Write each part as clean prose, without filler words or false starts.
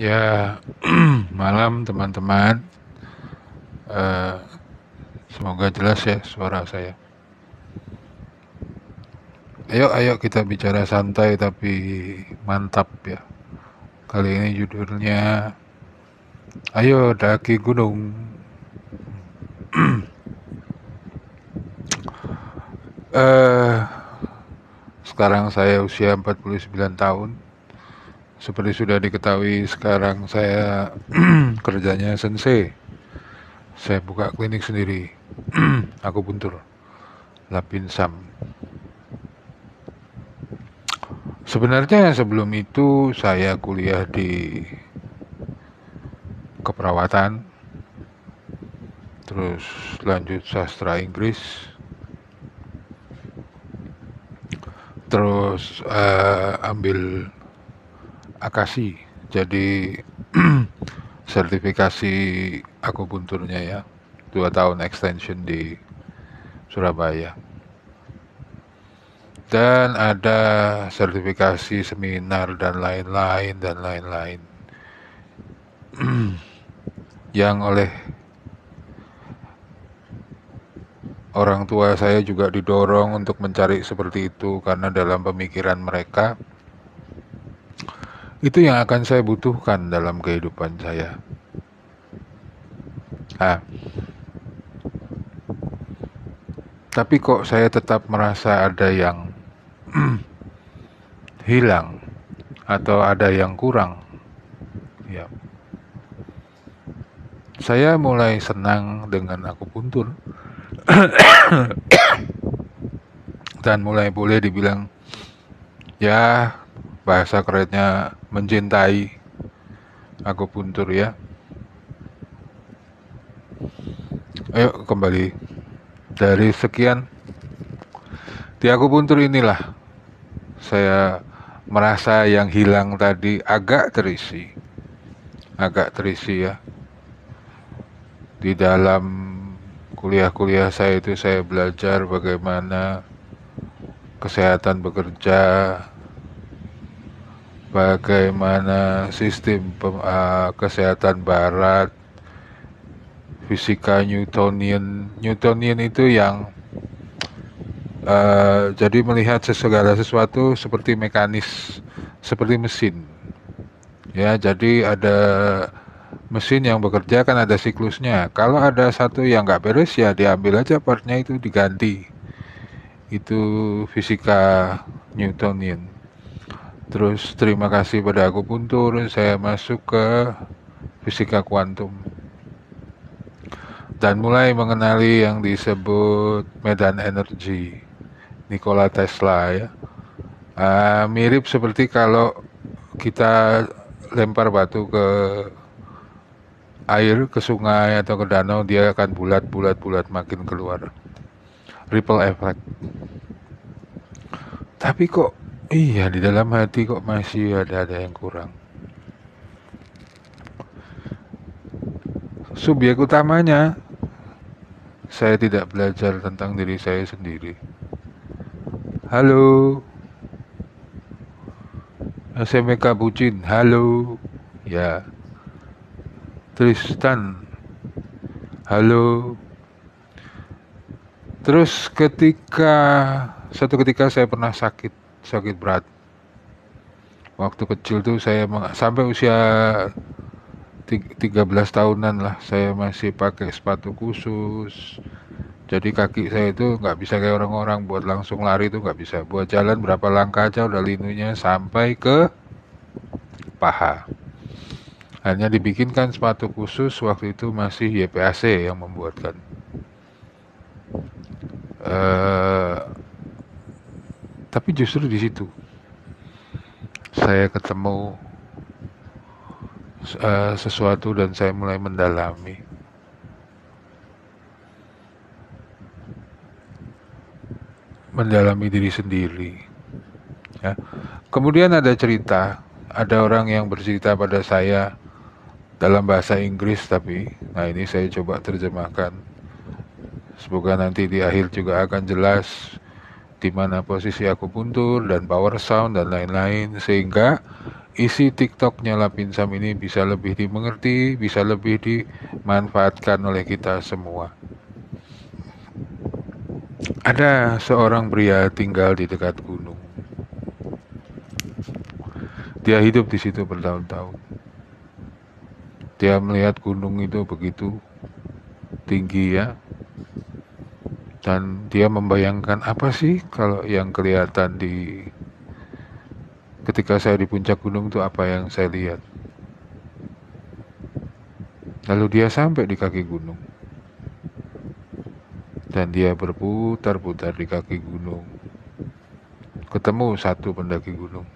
Ya, malam teman-teman. Eh, Semoga jelas ya suara saya. Ayo kita bicara santai tapi mantap ya. Kali ini judulnya Ayo Daki Gunung. Eh, Sekarang saya usia 49 tahun. Seperti sudah diketahui, sekarang saya kerjanya sensei. Saya buka klinik sendiri. Aku buntur, Lapinsam. Sebenarnya sebelum itu saya kuliah di keperawatan, terus lanjut sastra Inggris, terus ambil akasi, jadi sertifikasi akupunturnya ya, 2 tahun extension di Surabaya. Dan ada sertifikasi seminar dan lain-lain yang oleh orang tua saya juga didorong untuk mencari seperti itu karena dalam pemikiran mereka itu yang akan saya butuhkan dalam kehidupan saya. Nah, tapi kok saya tetap merasa ada yang hilang atau ada yang kurang. Ya, saya mulai senang dengan akupuntur dan mulai boleh dibilang ya bahasa kerennya mencintai akupuntur ya. Ayo kembali dari sekian di akupuntur inilah saya merasa yang hilang tadi agak terisi ya. Di dalam kuliah-kuliah saya itu saya belajar bagaimana kesehatan bekerja, bagaimana sistem kesehatan barat, fisika Newtonian. Newtonian itu yang jadi melihat segala sesuatu seperti mekanis, seperti mesin. Ya, jadi ada mesin yang bekerja kan ada siklusnya. Kalau ada satu yang nggak beres ya diambil aja partnya itu diganti. Itu fisika Newtonian. Terus terima kasih pada akupuntur saya masuk ke fisika kuantum dan mulai mengenali yang disebut medan energi Nikola Tesla ya. Mirip seperti kalau kita lempar batu ke air, ke sungai atau ke danau, dia akan bulat makin keluar. Ripple effect. Tapi kok iya di dalam hati kok masih ada yang kurang. Subjek utamanya saya tidak belajar tentang diri saya sendiri. Halo, SMK Bucin, halo. Ya, Tristan, halo. Terus satu ketika saya pernah sakit berat. Waktu kecil tuh saya sampai usia 13 tahunan lah saya masih pakai sepatu khusus. Jadi kaki saya itu nggak bisa kayak orang-orang buat langsung lari itu nggak bisa. Buat jalan berapa langkah aja udah linunya sampai ke paha. Hanya dibikinkan sepatu khusus waktu itu masih YPAC yang membuatkan. Eh, tapi justru di situ saya ketemu sesuatu dan saya mulai mendalami diri sendiri. Ya. Kemudian ada cerita, ada orang yang bercerita pada saya dalam bahasa Inggris tapi, nah ini saya coba terjemahkan. Semoga nanti di akhir juga akan jelas di mana posisi akupuntur dan power sound dan lain-lain sehingga isi TikToknya Lapinsam ini bisa lebih dimengerti, bisa lebih dimanfaatkan oleh kita semua. Ada seorang pria tinggal di dekat gunung. Dia hidup di situ bertahun-tahun. Dia melihat gunung itu begitu tinggi ya. Dan dia membayangkan apa sih kalau yang kelihatan ketika saya di puncak gunung itu apa yang saya lihat. Lalu dia sampai di kaki gunung. Dan dia berputar-putar di kaki gunung. Ketemu satu pendaki gunung.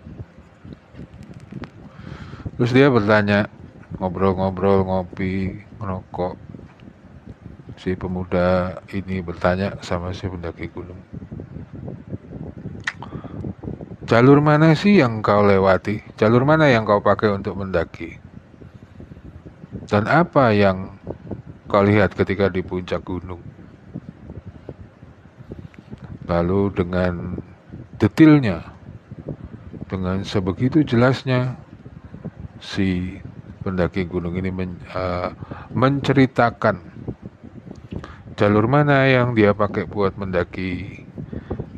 Terus dia bertanya, ngobrol-ngobrol, ngopi, ngerokok. Si pemuda ini bertanya sama si pendaki gunung. Jalur mana sih yang kau lewati? Jalur mana yang kau pakai untuk mendaki? Dan apa yang kau lihat ketika di puncak gunung? Lalu dengan detailnya, dengan sebegitu jelasnya, si pendaki gunung ini menceritakan jalur mana yang dia pakai buat mendaki,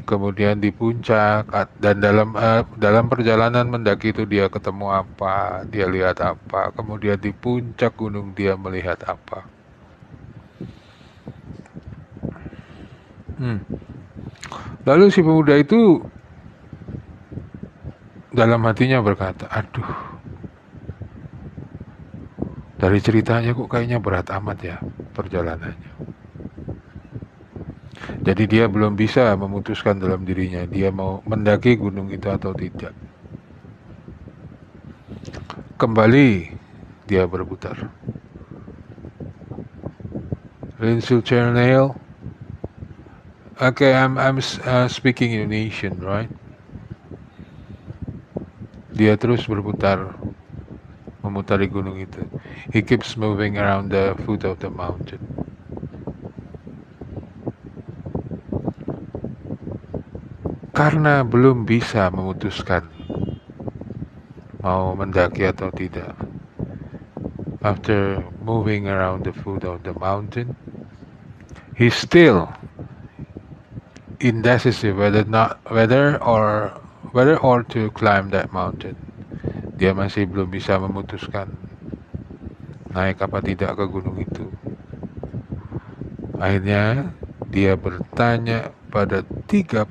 kemudian di puncak, dan dalam perjalanan mendaki itu dia ketemu apa, dia lihat apa, kemudian di puncak gunung dia melihat apa. Lalu si pemuda itu dalam hatinya berkata, aduh, dari ceritanya kok kayaknya berat amat ya perjalanannya. Jadi dia belum bisa memutuskan dalam dirinya dia mau mendaki gunung itu atau tidak. Kembali dia berputar. Rinsul Chernail. Okay, I'm speaking Indonesian, right? Dia terus berputar, memutari gunung itu. He keeps moving around the foot of the mountain. Karena belum bisa memutuskan mau mendaki atau tidak. After moving around the foot of the mountain, he's still indecisive whether or to climb that mountain. Dia masih belum bisa memutuskan naik apa tidak ke gunung itu. Akhirnya dia bertanya pada 30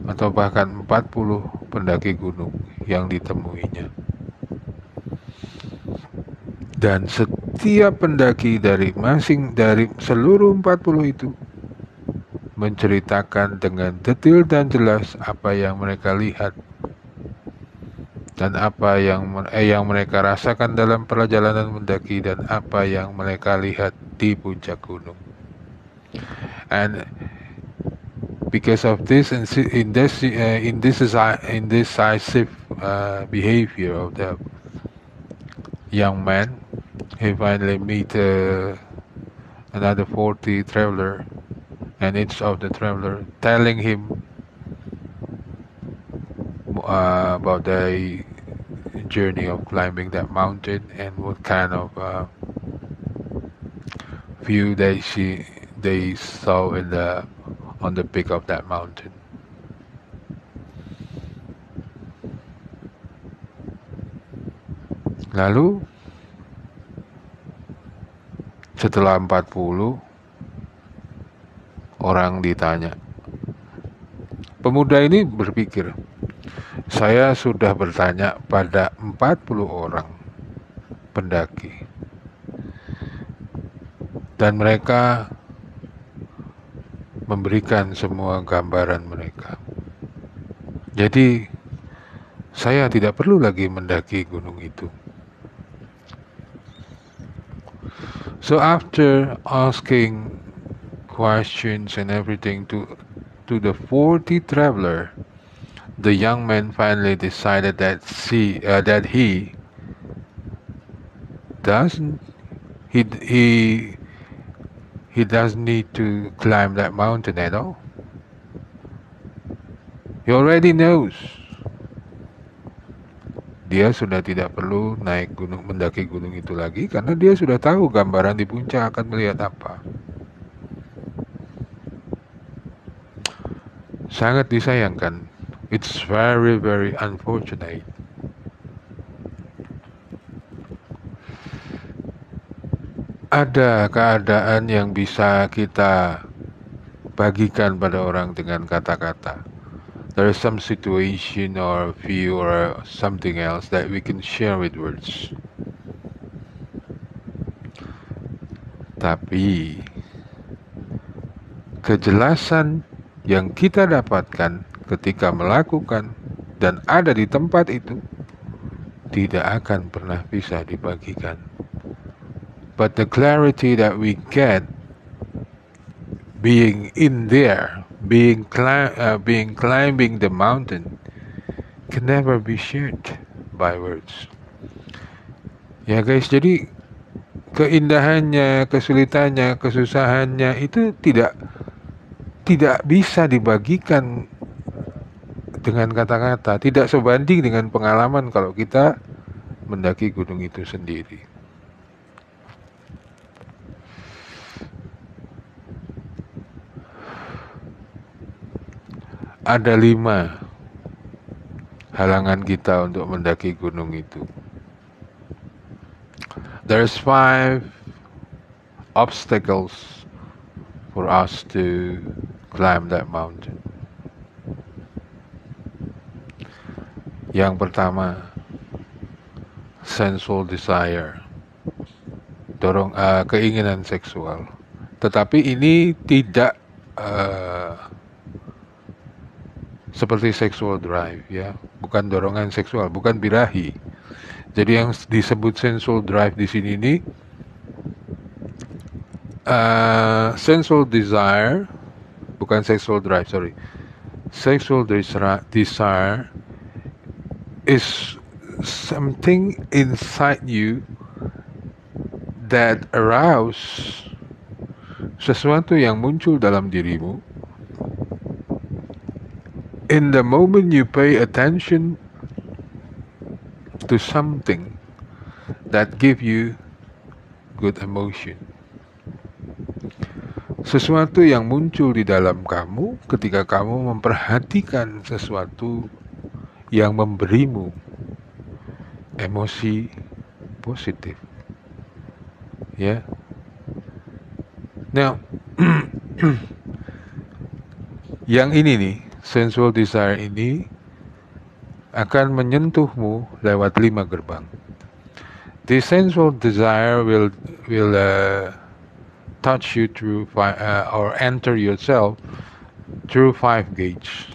atau bahkan 40 pendaki gunung yang ditemuinya. Dan setiap pendaki dari seluruh 40 itu menceritakan dengan detail dan jelas apa yang mereka lihat dan apa yang mereka rasakan dalam perjalanan mendaki dan apa yang mereka lihat di puncak gunung. And because of this indecisive behavior of the young man, he finally meet another 40 traveler, and each of the traveler telling him about the journey of climbing that mountain and what kind of view they saw on the peak of that mountain. Lalu setelah 40 orang ditanya, pemuda ini berpikir, saya sudah bertanya pada 40 orang pendaki dan mereka memberikan semua gambaran mereka. Jadi saya tidak perlu lagi mendaki gunung itu. So after asking questions and everything to the 40 traveler, the young man finally decided that he doesn't need to climb that mountain at all. He already knows dia sudah tidak perlu naik gunung, mendaki gunung itu lagi, karena dia sudah tahu gambaran di puncak akan melihat apa. Sangat disayangkan. It's very very unfortunate. Ada keadaan yang bisa kita bagikan pada orang dengan kata-kata. There is some situation or view or something else that we can share with words. Tapi kejelasan yang kita dapatkan ketika melakukan dan ada di tempat itu tidak akan pernah bisa dibagikan. But the clarity that we get being in there, being climbing the mountain, can never be shared by words. Ya guys, jadi keindahannya, kesulitannya, kesusahannya itu tidak bisa dibagikan dengan kata-kata, tidak sebanding dengan pengalaman kalau kita mendaki gunung itu sendiri. Ada 5 halangan kita untuk mendaki gunung itu. There's 5 obstacles for us to climb that mountain. Yang pertama, sensual desire, keinginan seksual. Tetapi ini tidak seperti sexual drive, ya, bukan dorongan seksual, bukan birahi. Jadi yang disebut sensual drive di sini ini sensual desire, bukan sexual drive, sorry. Sexual desire is something inside you that arouse, sesuatu yang muncul dalam dirimu in the moment you pay attention to something that give you good emotion. Sesuatu yang muncul di dalam kamu ketika kamu memperhatikan sesuatu yang memberimu emosi positif. Ya. Now, yang ini nih, sensual desire ini akan menyentuhmu lewat 5 gerbang. The sensual desire will touch you through or enter yourself through 5 gates.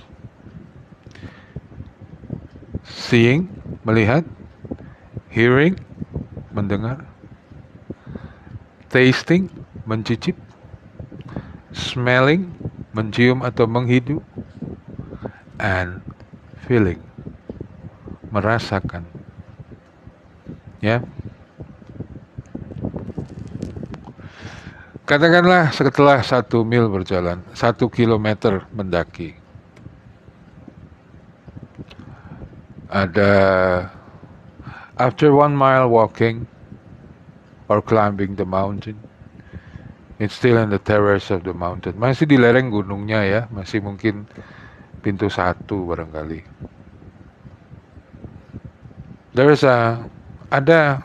Seeing, melihat, hearing, mendengar, tasting, mencicip, smelling, mencium atau menghidup, and feeling, merasakan. Ya. Katakanlah setelah 1 mil berjalan, 1 kilometer mendaki, ada after 1 mile walking or climbing the mountain, it's still in the terrace of the mountain. Masih di lereng gunungnya ya, masih mungkin pintu 1 barangkali. Ada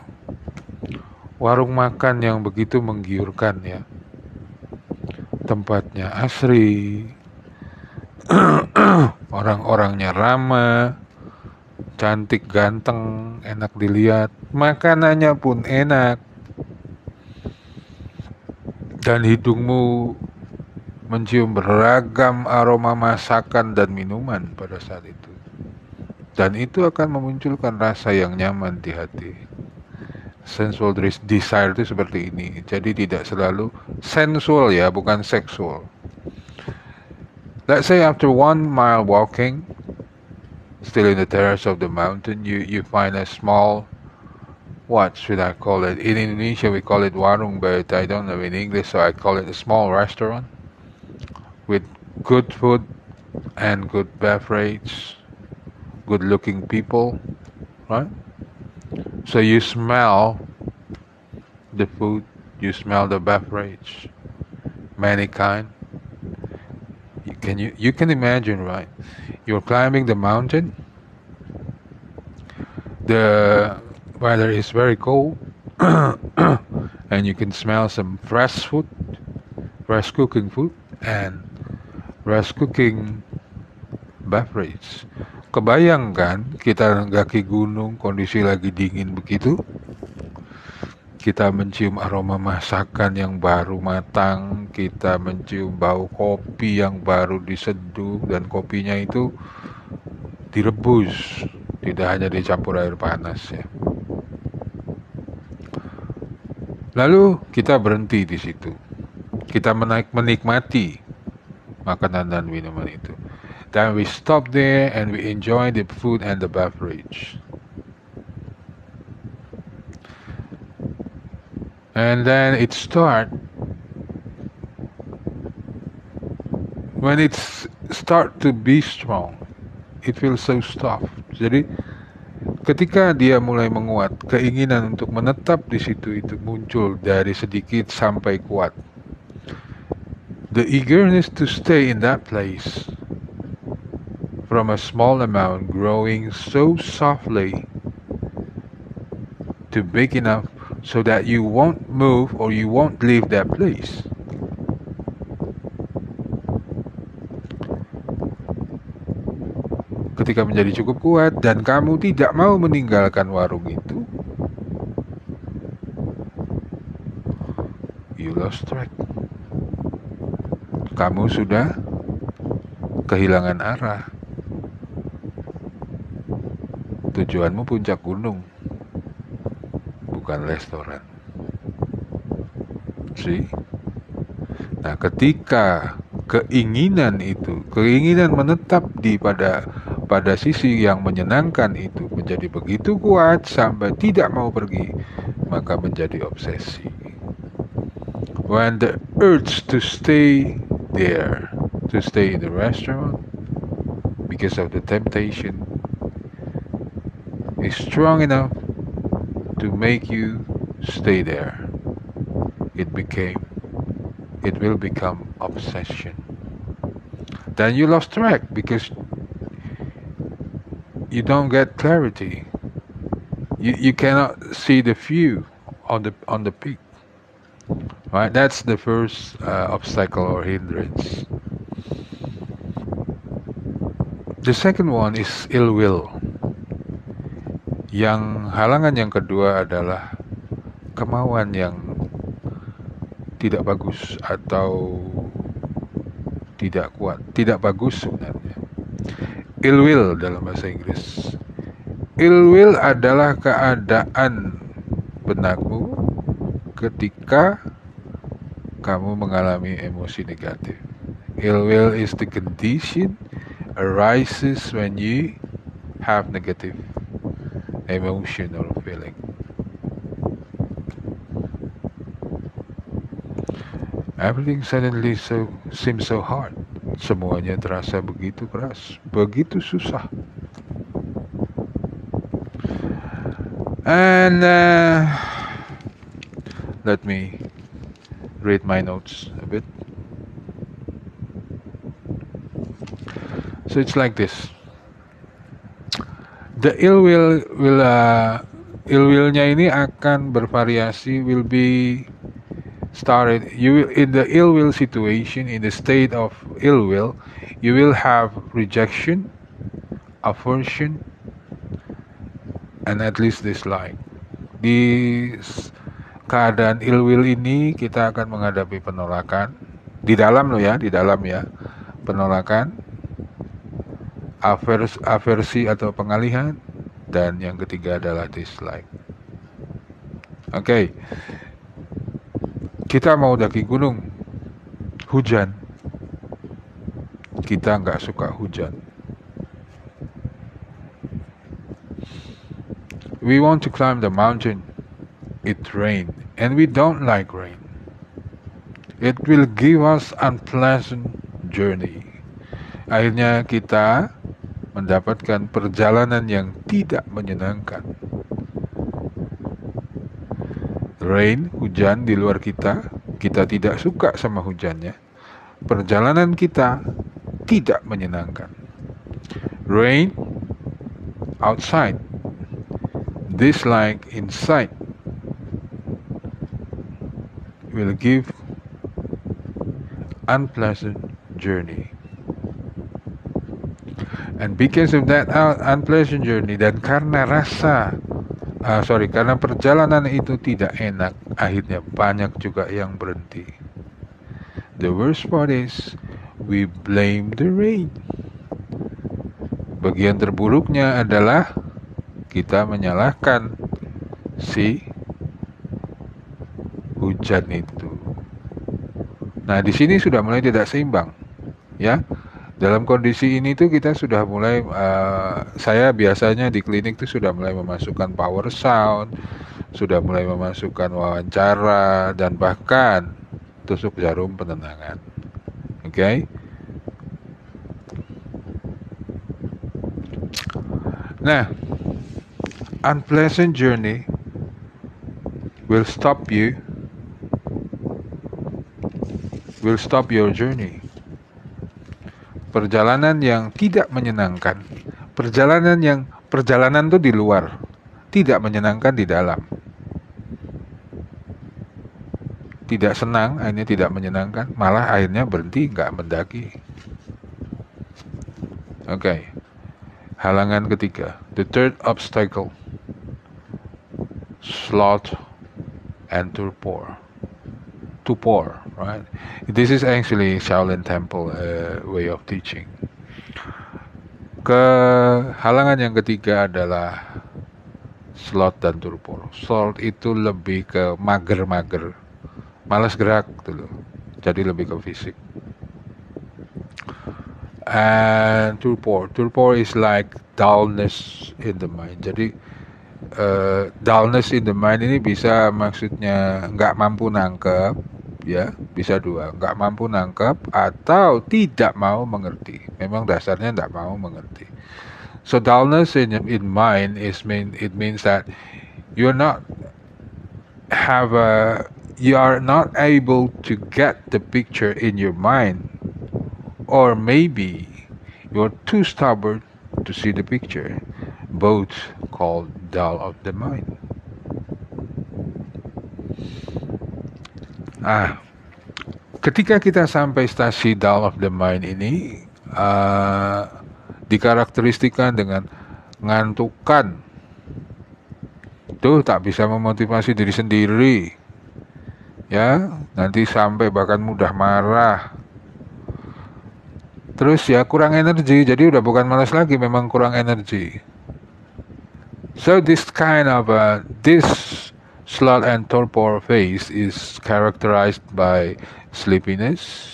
warung makan yang begitu menggiurkan ya. Tempatnya asri, orang-orangnya ramah, cantik, ganteng, enak dilihat, makanannya pun enak, dan hidungmu mencium beragam aroma masakan dan minuman pada saat itu. Dan itu akan memunculkan rasa yang nyaman di hati. Sensual desire itu seperti ini. Jadi tidak selalu sensual ya, bukan seksual. Let's say after 1 mile walking, still in the terrace of the mountain, you find a small, what should I call it? In Indonesia we call it warung, but I don't know in English, so I call it a small restaurant with good food and good beverage, good looking people, right? So you smell the food, you smell the beverage, many kind. You can imagine, right? You're climbing the mountain. The weather is very cold, and you can smell some fresh food, fresh cooking food, and fresh cooking beverage. Kebayangkan kita mendaki gunung, kondisi lagi dingin begitu, kita mencium aroma masakan yang baru matang, kita mencium bau kopi yang baru diseduh, dan kopinya itu direbus, tidak hanya dicampur air panas ya. Lalu kita berhenti di situ. Kita menikmati makanan dan minuman itu. Then we stop there and we enjoy the food and the beverage. And then it start when it start to be strong, it feels so soft. Jadi ketika dia mulai menguat, keinginan untuk menetap di situ itu muncul dari sedikit sampai kuat. The eagerness to stay in that place, from a small amount growing so softly to big enough so that you won't move or you won't leave that place. Ketika menjadi cukup kuat dan kamu tidak mau meninggalkan warung itu, you lost track. Kamu sudah kehilangan arah. Tujuanmu puncak gunung, bukan restoran. See? Nah, ketika keinginan menetap pada sisi yang menyenangkan itu menjadi begitu kuat sampai tidak mau pergi, maka menjadi obsesi. When the urge to stay there, to stay in the restaurant because of the temptation is strong enough to make you stay there, it will become obsession. Then you lost track because you don't get clarity. You cannot see the view on the peak. Right? That's the first obstacle or hindrance. The second one is ill will. Halangan yang kedua adalah kemauan yang tidak bagus atau tidak kuat, tidak bagus sebenarnya. Ill will dalam bahasa Inggris. Ill will adalah keadaan benakmu ketika kamu mengalami emosi negatif. Ill will is the condition arises when you have negative emotion or feeling. Everything suddenly seems so hard. Semuanya terasa begitu keras, begitu susah. And let me read my notes a bit. So it's like this. The ill willnya ini akan bervariasi, will be started. You will, in the ill will situation, in the state of ill will, you will have rejection, aversion, and at least dislike. Di keadaan ill will ini kita akan menghadapi penolakan di dalam ya, penolakan, aversi atau pengalihan, dan yang ketiga adalah dislike. Oke. Kita mau daki gunung, hujan. Kita nggak suka hujan. We want to climb the mountain. It rained, and we don't like rain. It will give us unpleasant journey. Akhirnya kita mendapatkan perjalanan yang tidak menyenangkan. Rain, hujan di luar kita tidak suka sama hujannya. Perjalanan kita tidak menyenangkan. Rain, outside. Dislike inside. Will give unpleasant journey. And because of that unpleasant journey, dan karena karena perjalanan itu tidak enak, akhirnya banyak juga yang berhenti. The worst part is, we blame the rain. Bagian terburuknya adalah kita menyalahkan si hujan itu. Nah, di sini sudah mulai tidak seimbang, ya. Dalam kondisi ini tuh kita sudah mulai, saya biasanya di klinik tuh sudah mulai memasukkan power sound, sudah mulai memasukkan wawancara, dan bahkan tusuk jarum penenangan. Okay? Nah, unpleasant journey will stop your journey. Perjalanan yang tidak menyenangkan, perjalanan tuh di luar, tidak menyenangkan di dalam. Tidak senang, akhirnya tidak menyenangkan, malah akhirnya berhenti, nggak mendaki. Okay. Halangan ketiga, the third obstacle, sloth and torpor. Right? This is actually Shaolin Temple way of teaching. Halangan yang ketiga adalah sloth dan torpor. Sloth itu lebih ke mager-mager, malas gerak gitu loh. Jadi lebih ke fisik. And torpor is like dullness in the mind. Jadi dullness in the mind ini bisa maksudnya nggak mampu nangkep, ya, bisa dua, nggak mampu nangkep atau tidak mau mengerti. Memang dasarnya nggak mau mengerti. So dullness in mind it means that you are not able to get the picture in your mind, or maybe you're too stubborn to see the picture. Both called dull of the mind. Ketika kita sampai stasi dull of the mind ini, dikarakteristikan dengan ngantukan. Tuh tak bisa memotivasi diri sendiri. Ya, nanti sampai bahkan mudah marah. Terus ya kurang energi, jadi udah bukan malas lagi, memang kurang energi. So this kind of this sloth and torpor phase is characterized by sleepiness,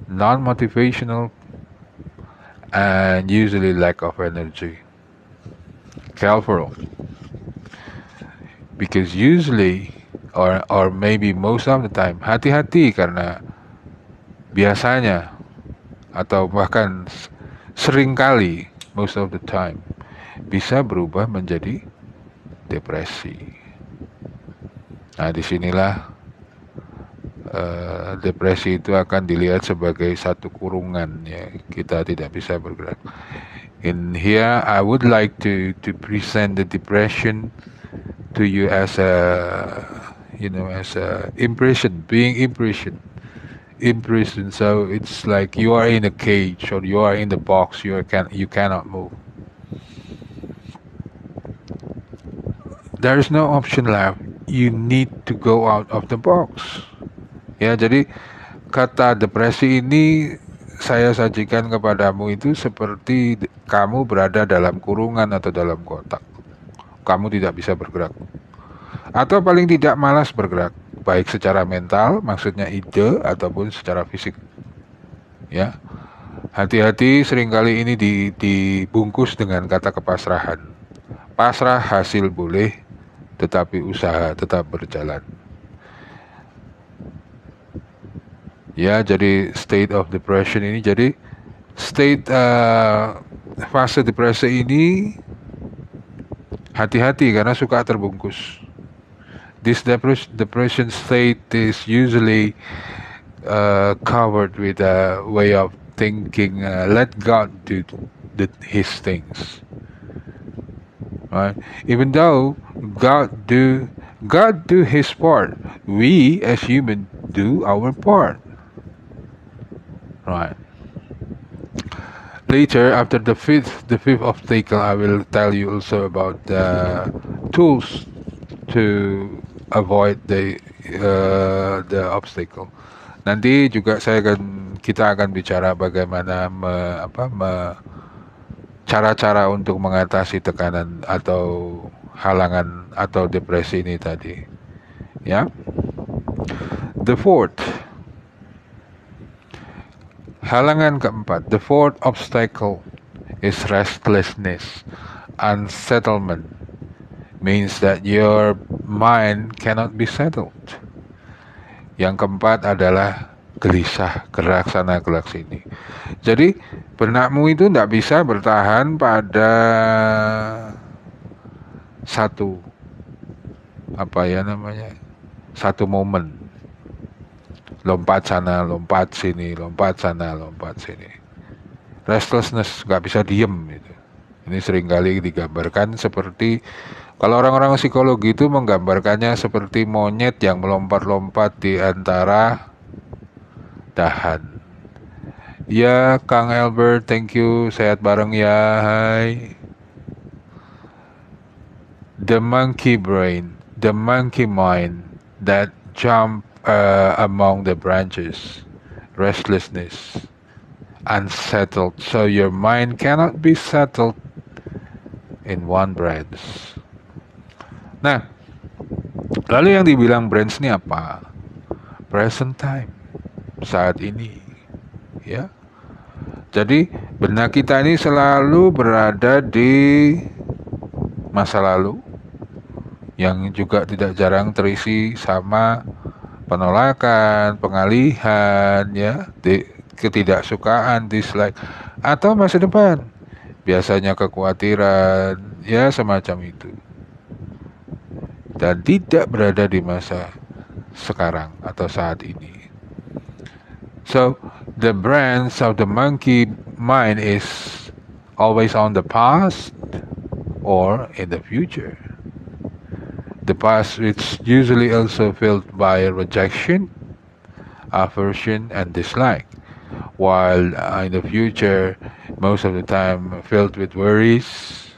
non-motivational, and usually lack of energy. Careful, because usually or maybe most of the time, hati-hati karena biasanya atau bahkan seringkali, most of the time, bisa berubah menjadi depresi. Nah, disinilah depresi itu akan dilihat sebagai satu kurungan, ya, kita tidak bisa bergerak. In here, I would like to present the depression to you as a impression, being imprisoned. So it's like you are in a cage or you are in the box. You cannot move. There is no option left. You need to go out of the box. Ya, jadi kata depresi ini saya sajikan kepadamu itu seperti kamu berada dalam kurungan atau dalam kotak. Kamu tidak bisa bergerak. Atau paling tidak malas bergerak, baik secara mental, maksudnya ide, ataupun secara fisik. Ya. Hati-hati, seringkali ini dibungkus dengan kata kepasrahan. Pasrah hasil boleh, tetapi usaha tetap berjalan. Ya, jadi state of depression ini jadi state fase depresi ini hati-hati karena suka terbungkus. This depression state is usually covered with a way of thinking, let God do his things. Right? Even though God do his part, we as human do our part. Right. Later, after the fifth obstacle, I will tell you also about the tools to avoid the obstacle. Nanti juga kita akan bicara bagaimana cara-cara untuk mengatasi tekanan atau halangan atau depresi ini tadi. Ya. The fourth, halangan keempat, the fourth obstacle is restlessness. Unsettlement means that your mind cannot be settled. Yang keempat adalah gelisah, gerak sana gerak sini. Jadi benakmu itu tidak bisa bertahan pada satu satu momen. Lompat sana, lompat sini, lompat sana, lompat sini. Restlessness, nggak bisa diem gitu. Ini seringkali digambarkan seperti, kalau orang-orang psikologi itu menggambarkannya seperti monyet yang melompat-lompat di antara dahan. Ya, Kang Albert, thank you. Sehat bareng ya, hai. The monkey brain, the monkey mind that jump among the branches, restlessness, unsettled. So your mind cannot be settled in one branch. Nah, lalu yang dibilang branch ini apa? Present time, saat ini, ya. Jadi benak kita ini selalu berada di masa lalu, yang juga tidak jarang terisi sama penolakan, pengalihan, ya, ketidaksukaan, dislike, atau masa depan. Biasanya kekhawatiran, ya semacam itu. Dan tidak berada di masa sekarang atau saat ini. So, the branch of the monkey mind is always on the past or in the future. The past is usually also filled by rejection, aversion, and dislike, while in the future, most of the time filled with worries,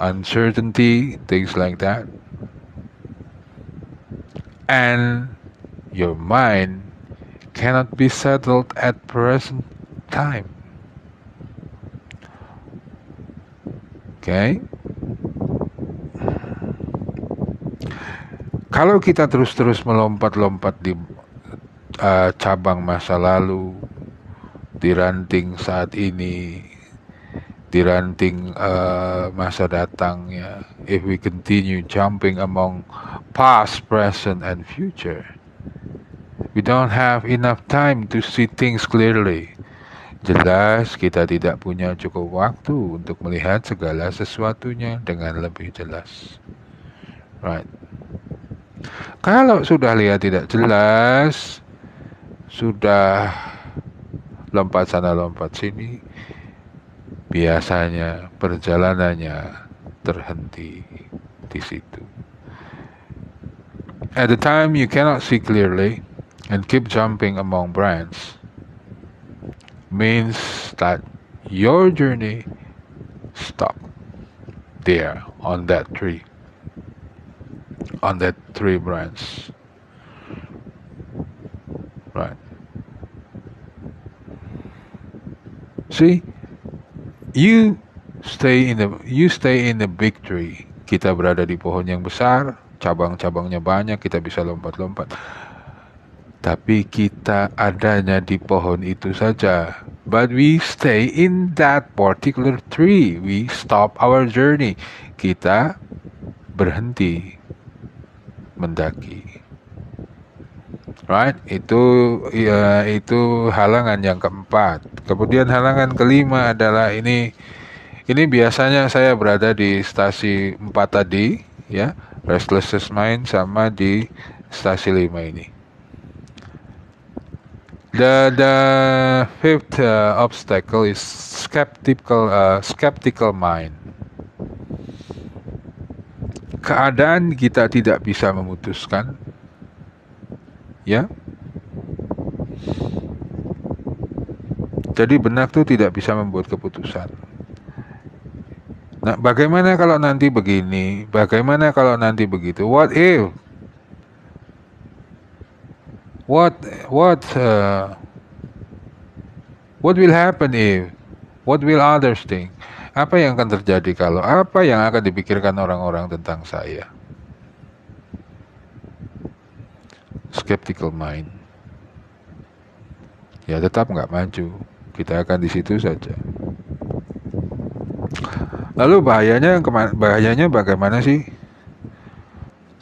uncertainty, things like that. And your mind cannot be settled at present time. Okay? Kalau kita terus-terus melompat-lompat di cabang masa lalu, di ranting saat ini, di ranting masa datang, ya, if we continue jumping among past, present, and future, we don't have enough time to see things clearly. Jelas kita tidak punya cukup waktu untuk melihat segala sesuatunya dengan lebih jelas. Right. Kalau sudah lihat tidak jelas, sudah lompat sana lompat sini, biasanya perjalanannya terhenti di situ. At the time you cannot see clearly and keep jumping among branches, means that your journey stopped there on that tree. On that tree branch, right? See, you stay in the big tree. Kita berada di pohon yang besar, cabang-cabangnya banyak, kita bisa lompat-lompat. Tapi kita adanya di pohon itu saja. But we stay in that particular tree. We stop our journey. Kita berhenti mendaki, right? Itu halangan yang keempat. Kemudian halangan kelima adalah ini biasanya saya berada di stasi 4 tadi, ya, restless mind, sama di stasi 5 ini. The fifth obstacle is skeptical mind. Keadaan kita tidak bisa memutuskan, ya. Jadi benak tuh tidak bisa membuat keputusan. Nah, bagaimana kalau nanti begini? Bagaimana kalau nanti begitu? What if? What will happen if? What will others think? Apa yang akan terjadi kalau? Apa yang akan dipikirkan orang-orang tentang saya? Skeptical mind. Ya tetap nggak maju. Kita akan di situ saja. Lalu bahayanya bagaimana sih?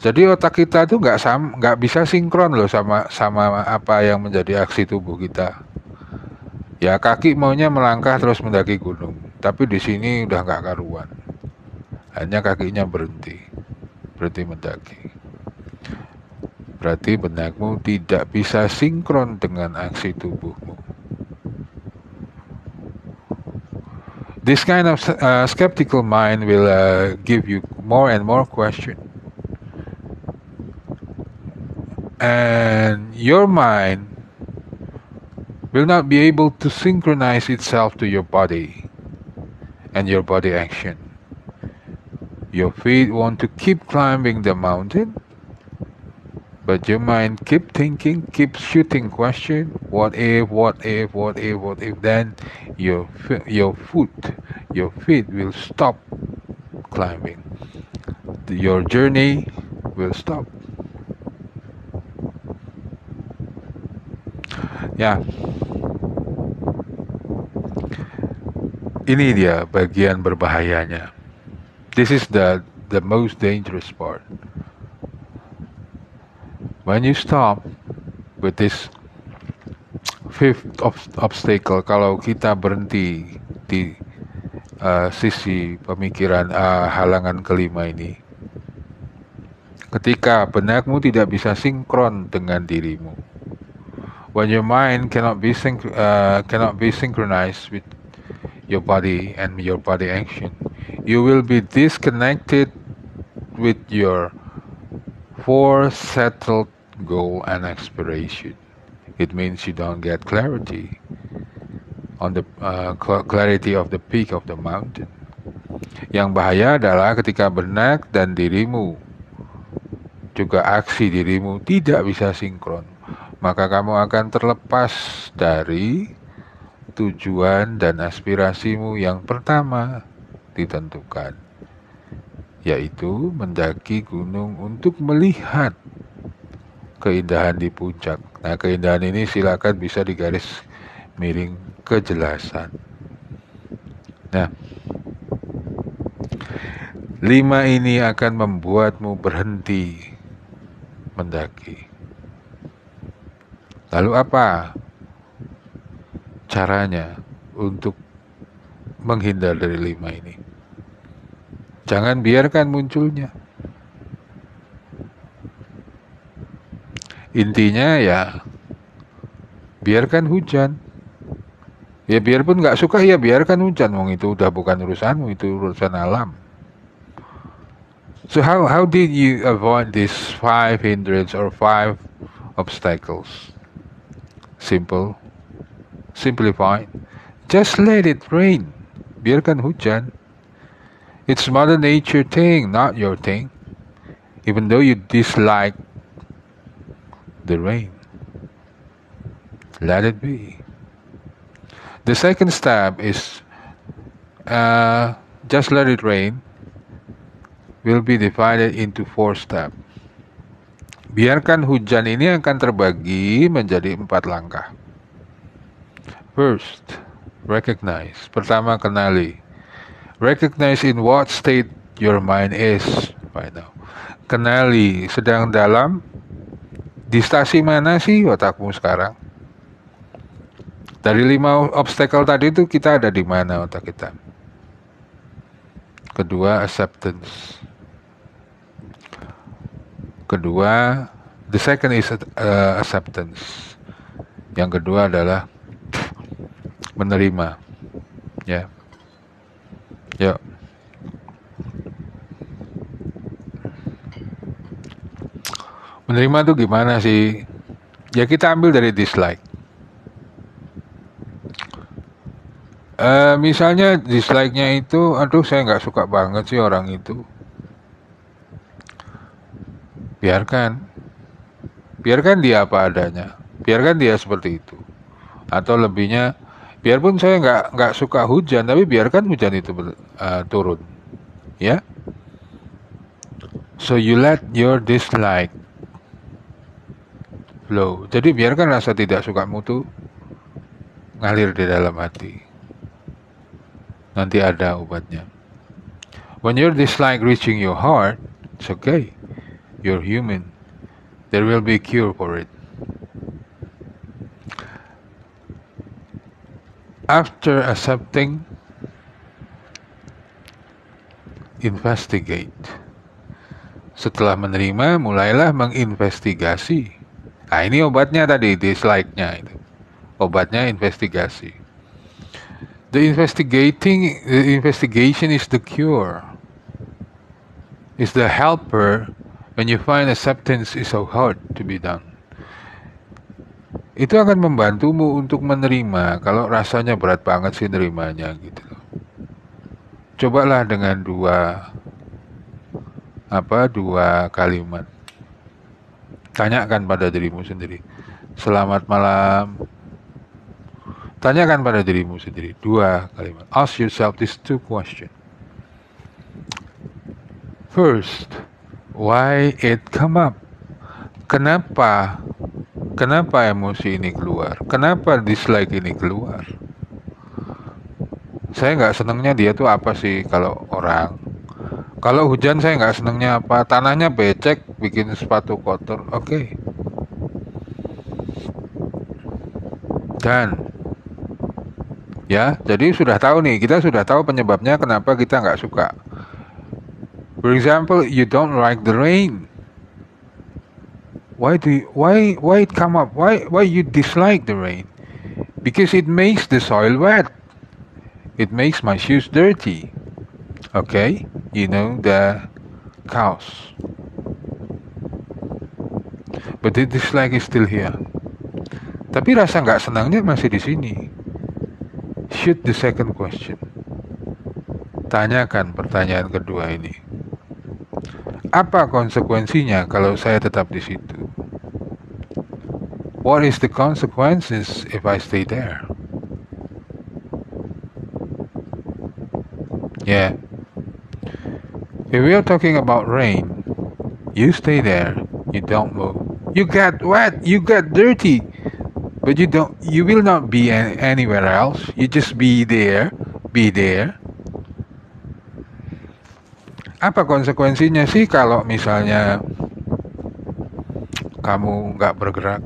Jadi otak kita tuh nggak bisa sinkron loh sama apa yang menjadi aksi tubuh kita. Ya kaki maunya melangkah terus mendaki gunung, tapi di sini udah nggak karuan. Hanya kakinya berhenti mendaki. Berarti benakmu tidak bisa sinkron dengan aksi tubuhmu. This kind of skeptical mind will give you more and more questions. And your mind will not be able to synchronize itself to your body and your body action. Your feet want to keep climbing the mountain, but your mind keep thinking, keep shooting question. What if? Then your feet will stop climbing. Your journey will stop. Ya, ini dia bagian berbahayanya. This is the most dangerous part. When you stop with this fifth obstacle, kalau kita berhenti di sisi pemikiran halangan kelima ini, ketika benakmu tidak bisa sinkron dengan dirimu, when your mind cannot be synchronized with your body and your body action, you will be disconnected with your 4 settled goal and aspiration. It means you don't get clarity on the clarity of the peak of the mountain. Yang bahaya adalah ketika benak dan dirimu, juga aksi dirimu tidak bisa sinkron, maka kamu akan terlepas dari tujuan dan aspirasimu yang pertama ditentukan, yaitu mendaki gunung untuk melihat keindahan di puncak. Nah, keindahan ini silakan bisa digaris miring kejelasan. Nah, 5 ini akan membuatmu berhenti mendaki. Lalu apa caranya untuk menghindar dari 5 ini? Jangan biarkan munculnya. Intinya ya, biarkan hujan. Ya biarpun nggak suka, ya biarkan hujan. Wong itu udah bukan urusanmu, itu urusan alam. So how did you avoid these 5 hindrance or 5 obstacles? Simplified. Just let it rain. Biarkan hujan. It's Mother Nature thing, not your thing. Even though you dislike the rain, let it be. The second step is just let it rain will be divided into 4 steps. Biarkan hujan ini akan terbagi menjadi 4 langkah. First, recognize. Pertama, kenali. Recognize in what state your mind is right now. Kenali sedang dalam di stasi mana sih otakmu sekarang. Dari 5 obstacle tadi itu kita ada di mana otak kita? Kedua, acceptance. Kedua, the second is acceptance. Yang kedua adalah menerima. Ya. Yuk. Menerima tuh gimana sih? Ya kita ambil dari dislike. Misalnya dislike-nya itu, aduh saya nggak suka banget sih orang itu. Biarkan dia apa adanya. Biarkan dia seperti itu. Atau lebihnya, biarpun saya nggak suka hujan, tapi biarkan hujan itu turun, ya. So you let your dislike flow. Jadi biarkan rasa tidak sukamu tuh ngalir di dalam hati. Nanti ada obatnya. When your dislike reaching your heart, it's okay. You're human. There will be a cure for it. After accepting, investigate. Setelah menerima, mulailah menginvestigasi. Nah, ini obatnya tadi, dislike-nya itu. Obatnya investigasi. The investigation is the cure. Is the helper when you find acceptance is so hard to be done. Itu akan membantumu untuk menerima kalau rasanya berat banget sih nerimanya gitu loh. Cobalah dengan dua kalimat. Tanyakan pada dirimu sendiri. Selamat malam. Tanyakan pada dirimu sendiri 2 kalimat. Ask yourself these 2 questions. First, why it come up? Kenapa emosi ini keluar? Kenapa dislike ini keluar? Saya nggak senangnya dia tuh apa sih kalau orang? Kalau hujan saya nggak senangnya apa? Tanahnya becek, bikin sepatu kotor. Oke. Dan ya, jadi sudah tahu nih, kita sudah tahu penyebabnya kenapa kita nggak suka. For example, you don't like the rain. Why it come up? Why you dislike the rain? Because it makes the soil wet. It makes my shoes dirty. Okay, you know the cows. But the dislike is still here. Tapi rasa nggak senangnya masih di sini. Shoot the second question. Tanyakan pertanyaan kedua ini. Apa konsekuensinya kalau saya tetap di situ? What is the consequences if I stay there? Yeah. If we are talking about rain, you stay there, you don't move. You get wet, you get dirty. But you will not be anywhere else. You just be there. Apa konsekuensinya sih kalau misalnya kamu nggak bergerak,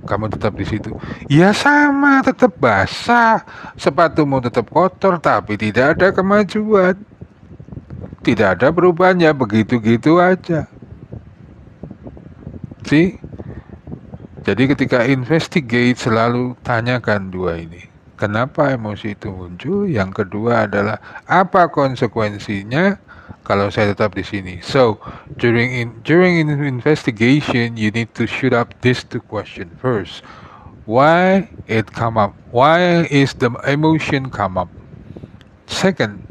kamu tetap di situ? Ya sama, tetap basah, sepatumu tetap kotor, tapi tidak ada kemajuan, tidak ada perubahannya, begitu-gitu aja. See? Jadi ketika investigate selalu tanyakan 2 ini. Kenapa emosi itu muncul? Yang kedua adalah apa konsekuensinya kalau saya tetap di sini? So, during investigation, you need to shoot up these 2 questions. First, why it come up? Why is the emotion come up? Second,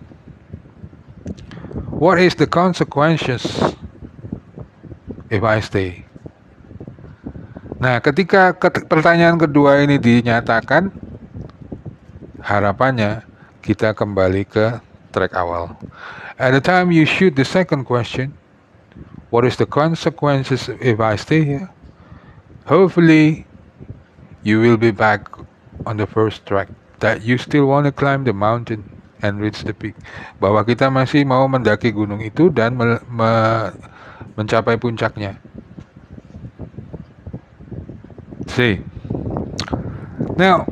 what is the consequences if I stay? Nah, ketika pertanyaan kedua ini dinyatakan, harapannya kita kembali ke track awal. At the time you shoot the second question, what is the consequences if I stay here? Hopefully, you will be back on the first track, that you still want to climb the mountain and reach the peak. Bahwa kita masih mau mendaki gunung itu dan mencapai puncaknya. See, now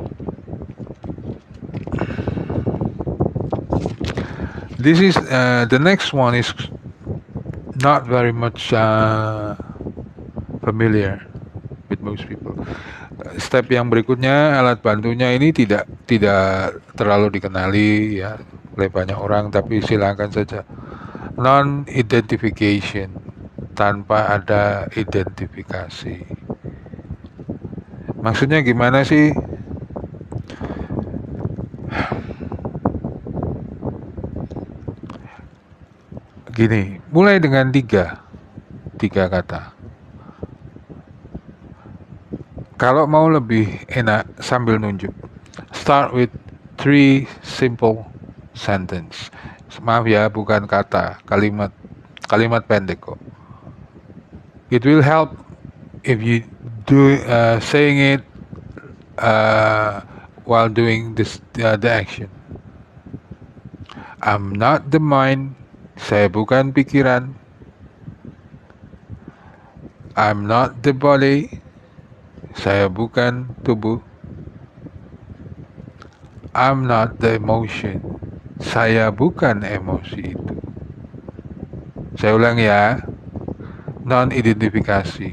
This is the next one is not very much familiar with most people. Step yang berikutnya, alat bantunya ini tidak terlalu dikenali ya oleh banyak orang, tapi silakan saja. Non-identification, tanpa ada identifikasi. Maksudnya gimana sih? Gini, mulai dengan tiga kata. Kalau mau lebih enak sambil nunjuk, start with 3 simple sentence. Maaf ya, bukan kata, kalimat pendek kok. It will help if you do saying it while doing the action. I'm not the mind. Saya bukan pikiran. I'm not the body. Saya bukan tubuh. I'm not the emotion. Saya bukan emosi itu. Saya ulang ya. Non-identifikasi.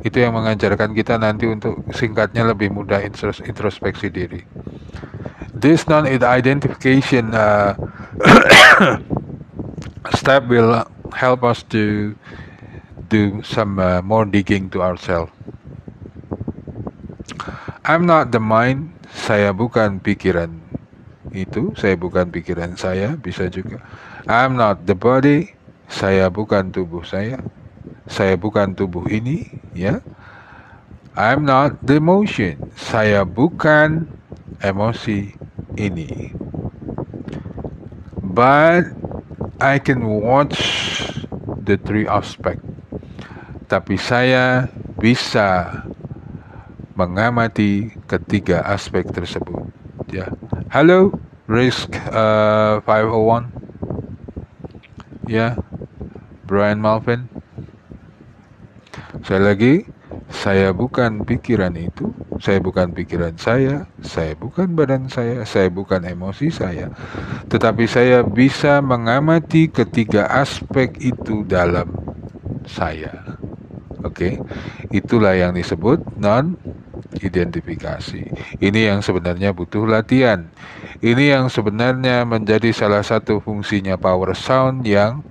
Itu yang mengajarkan kita nanti untuk singkatnya lebih mudah introspeksi diri. This non-identification step will help us to do some more digging to ourselves. I'm not the mind. Saya bukan pikiran itu. Saya bukan pikiran saya. Bisa juga. I'm not the body. Saya bukan tubuh saya. Saya bukan tubuh ini. Ya. I'm not the emotion. Saya bukan emosi ini. But I can watch the 3 aspect. Tapi saya bisa mengamati ketiga aspek tersebut. Ya. Halo, Risk 501. Ya, Brian Malvin. Sekali lagi, saya bukan pikiran itu, saya bukan pikiran saya bukan badan saya bukan emosi saya, tetapi saya bisa mengamati ketiga aspek itu dalam saya. Oke, itulah yang disebut non-identifikasi. Ini yang sebenarnya butuh latihan. Ini yang sebenarnya menjadi salah satu fungsinya Power Sound yang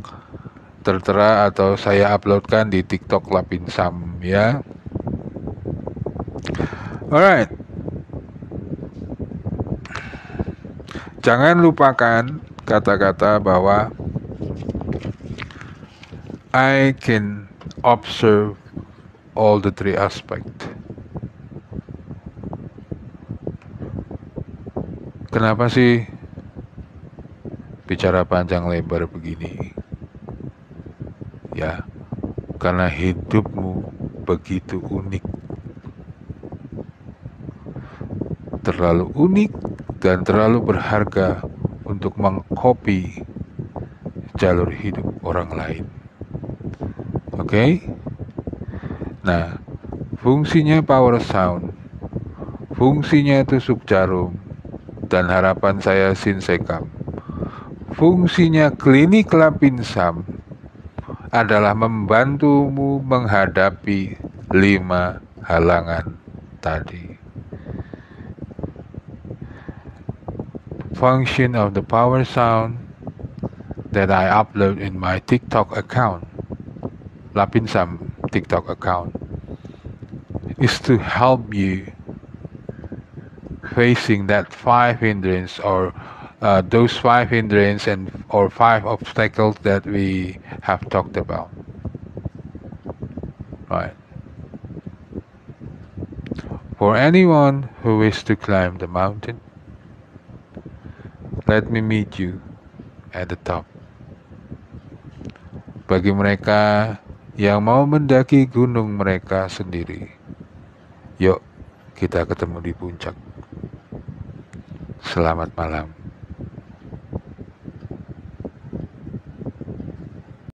tertera atau saya uploadkan di TikTok Lapinsam ya. Alright. Jangan lupakan kata-kata bahwa I can observe all the 3 aspect. Kenapa sih bicara panjang lebar begini? Ya, karena hidupmu begitu unik. Terlalu unik dan terlalu berharga untuk mengcopy jalur hidup orang lain. Oke? Nah, fungsinya Power Sound, fungsinya tusuk jarum, dan harapan saya Sinsekam. Fungsinya klinik Lapinsam adalah membantumu menghadapi 5 halangan tadi. Function of the Power Sound that I upload in my TikTok account, Lapinsam TikTok account, is to help you facing that 5 hindrance or those 5 hindrance or 5 obstacles that we have talked about. Right. For anyone who wishes to climb the mountain, let me meet you at the top. Bagi mereka yang mau mendaki gunung mereka sendiri, yuk kita ketemu di puncak. Selamat malam.